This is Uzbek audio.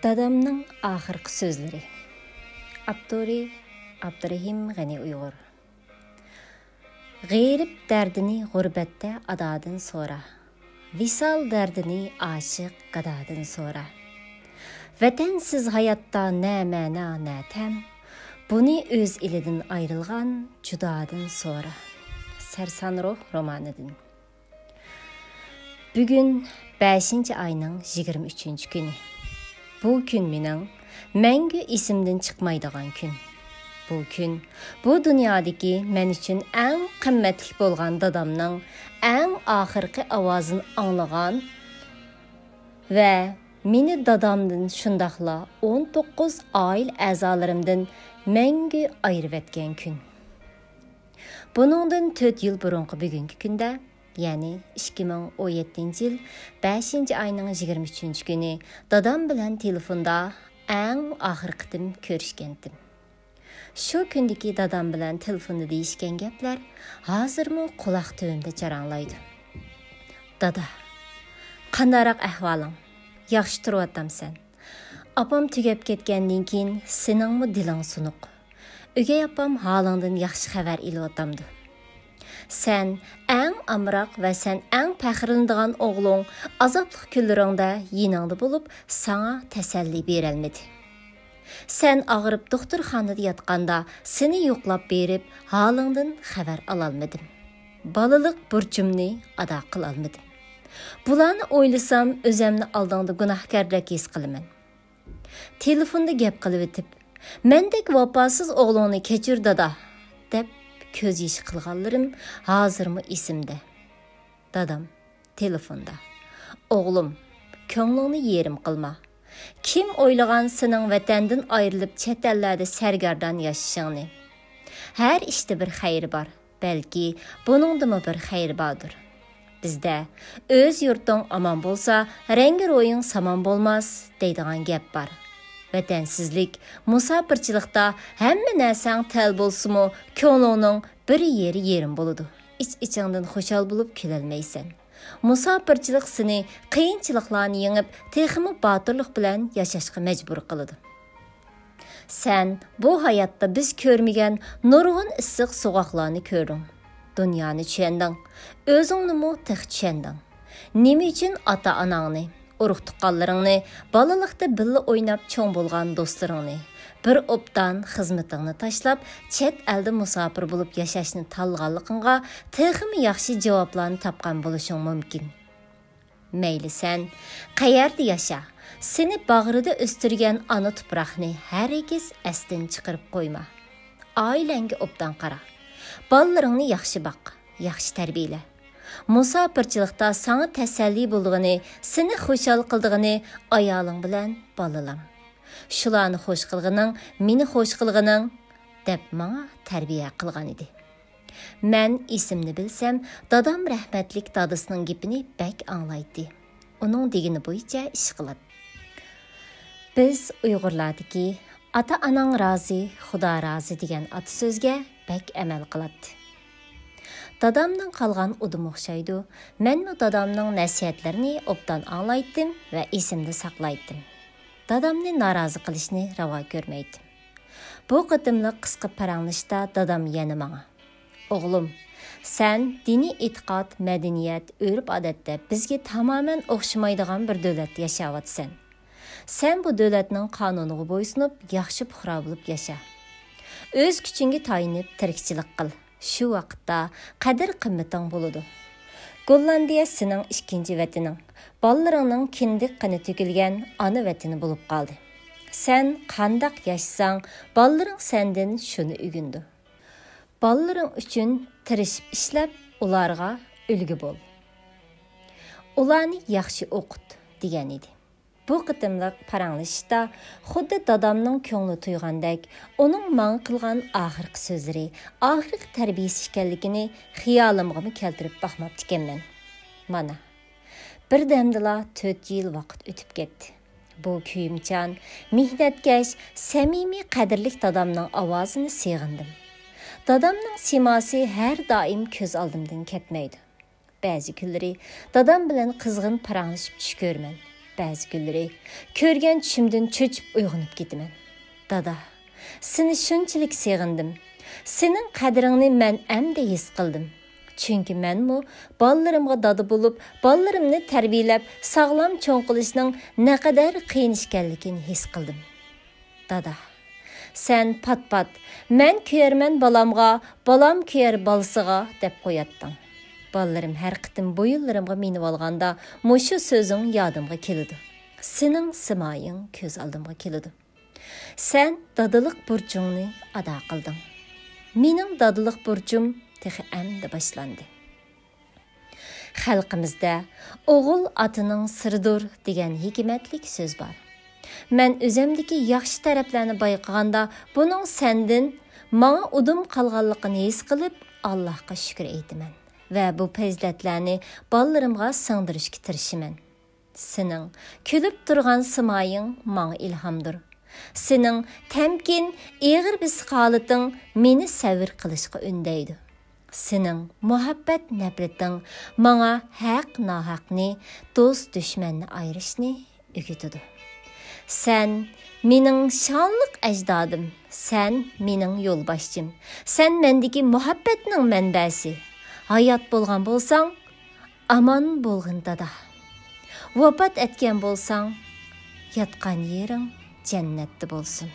Dadamның ahırkı sözleri. Abduri Abdurrahim G'ani Uyg'ur. G'erib dardini g'urbətdə adadın sonra. Visal dardini aşık qadadın sonra. Vətənsiz hayatda nə məna, nə təm. Bunu öz ilidən ayrılğan cudadın sonra. Sersan Ruh romanıdın. Bugün 5. ayının 23. günü. Bu gün mening məngü isimdən çıxmaydigan gün. Bu gün bu dünyadakı men üçün ən qimmatli bolğan dadamның ən axırqı avazını anlagan və meni dadamdan şundaqla 19 ailə əzalarımdan məngü ayırıb etgan gün. Bunundan 4 yıl burunqı bugünkü gündə, yani 2017 yıl 5. ayının 23. günü dadam bilan telefonda ən axır qitim görüşkendim. Şu gündeki dadam bilan telefonda deyişken gaplar hazırmı qulaq tövümdə jaranglaydı. Dada, qandaroq ahvoling? Yaxshi turyotamsan? Apam tugab ketgandan keyin seningmi diling sunuq? Ögey apam halingdan yaxshi xabar ilyapamdı. Sen ən amraq və sən ən pəxirləndiğən oğlun azaplı günlərində yiningdə olub sana təsəlli berəlmədi. Sen ağırıb doktorxanada yatqanda seni yoxlab berib halingdan xəbər alalmadım. Balılıq burcumni ada qılalmadım. Bularni oylasam özümni aldığında günahkarlıq his qılıman. Telefonda gap qılıb etib, "Mendek vafasız oğlunu keçir dada" deb köz yaşı qılğanlarım hazırmı isimde. Dadam telefonda. Oğlum, köңlüңni yerim qılma. Kim oylagan sening vətəndən ayrılıb chet ellərdə sərgardan yaşayışını? Hər işdə bir xeyri var. Belki bunungdamı bir xeyri bardır. Bizdə öz yurtun aman bolsa, rəngi royun saman bolmaz deydiğən gap var. Vətənsizlik, musafirçilikdə həmmə nəsən təl bolsumu, köңlüңnің bir yeri yerin boludu. İç-içindən xoşal bulup küləlməysən. Musafirçilik seni qiyinçılıqlarını yengib, teximi batırlıq bilan yaşaşqa məcbur qılıdı. Sen bu hayatda biz görməyən nurgun ıssıq soğaqlarını gördün. Dünyanı çüyəndin, özünü mu tıq çüyəndin. Nemi üçün ata-ananı, uruq tuqqanlarını, balalıqda billi oynab çoğ bolğan dostlarını, bir obdan xizmetingni taşlab, chet eldə musafir bulup yaşashni talğanlığınğa teximi yaxşı cavablarını tapqan boluşun mümkün. Meyli sen, qayerdə yaşa, seni bağrıda östürgən ana tupraqni herkes əsdən çıxırıb qoyma. Ailəngi obdan qara. Ballarını yaxşı baq, yaxşı tərbiylə. Musafirçilikdə sana təsəlli bulduğunu, seni xoşal qıldığını ayalın bilan balalan. Şularni xoş qılğının, meni xoş qılğının deb mənə tərbiyə qılğan idi. Mən isimni bilsəm, dadam rəhmətlik dadısının gipini bək anlaydı. Onun degini boyunca iş qılad. Biz Uyğurlardakı ata-anan razı, Xuda razı degan atı sözgə bək əməl qıladı. Dadamdan qalğan udum oxşaydı. Mənmi dadamның nəsihətlərini obdan anlaydım və isimdə saqlaydım. Dadamni narazı qilishni ravo ko'rmaydim. Bu qitimliq qisqa paranglishda dadam yana manga. Oğlum, sen dini etiqad, madaniyat, örf-odatda bizga tamamen o'xshamaydigan bir davlatda yashayapsan. Sen bu davlatning qonuniga bo'ysunib, yaxshi puhra bo'lib yasha. O'z kuchingga tayinib tirikchilik qil. Shu vaqtda qadr-qimmating bo'ladi. Gollandiya sening ikkinchi vataning. Ballarının kindik qini tökülgən ana vətini bulub qaldı. Sen qandaq yaşsan, balların səndən şunu ügündü. Balların üçün tirişib işləb, ularga ülgü bol. Ularni yaxşı oqut, degan idi. Bu qitimliq paranglışda xuddi dadamның köңlü tuyğandək, onun maң qılğan axırqı sözləri, axırqı tərbiyesi ikənligini xiyalımğımı keltirib baxmaptı ekanman. Mana. Bir dəmdila 4 yıl vaqt ötüb getdi. Bu kuyumcan, mihnətkeş, səmimi, qədirlik dadamның avazını sığındım. Dadamның siması hər daim köz aldımdan ketməydi. Bəzi günləri dadam bilan qızğın paranglışıb tuş görmən. ba'zi kunlari ko'rgan tushimdan cho'chib uyg'onib ketaman. Dada, seni shunchalik seg'indim. Sening qadringni men endi his qildim. Chunki menmu bolalarımga dada bo'lib, bolalarimni tarbiyalab, sog'lom cho'ng qilishning naqadar qiyin ekanligini his qildim. Dada, sen pat-pat, men kuyarman balamga, balam kuyar balsiga deb qo'yatding. Ballarım her qitim bo'yinlarimga minib olganda, mushu so'zing yodimga keladi. Sening simaying ko'z oldimga keladi. Sen dadılık burcungni ado qilding. Mening dadılık burcum texi endi boshlandi. Xalqimizda o'g'il otining siridir degan hikmatlik so'z bor. Men o'zimdagi yaxshi taraflarni bayqaganda, buning sendin menga udum qolganligini his qilib, Allohga shukr aytaman va bu fazilatlarni bolalarimga singdirishga tirishaman. Sening kulib turgan simoying menga ilhomdir. Sening temkin, ig'ir bis holating meni savr qilishga undaydi. Sening muhabbat nafrating menga haq nohaqni, do'st dushmanni ayirishni o'rgatadi. Sen mening shonliq ajdodim, sen mening yo'lboshchim. Sen mendagi muhabbatning manbasi. Hayot bo'lgan bo'lsang, aman bo'lgin dada. Vafot etgan bo'lsang, yatgan yering jannatda bo'lsin.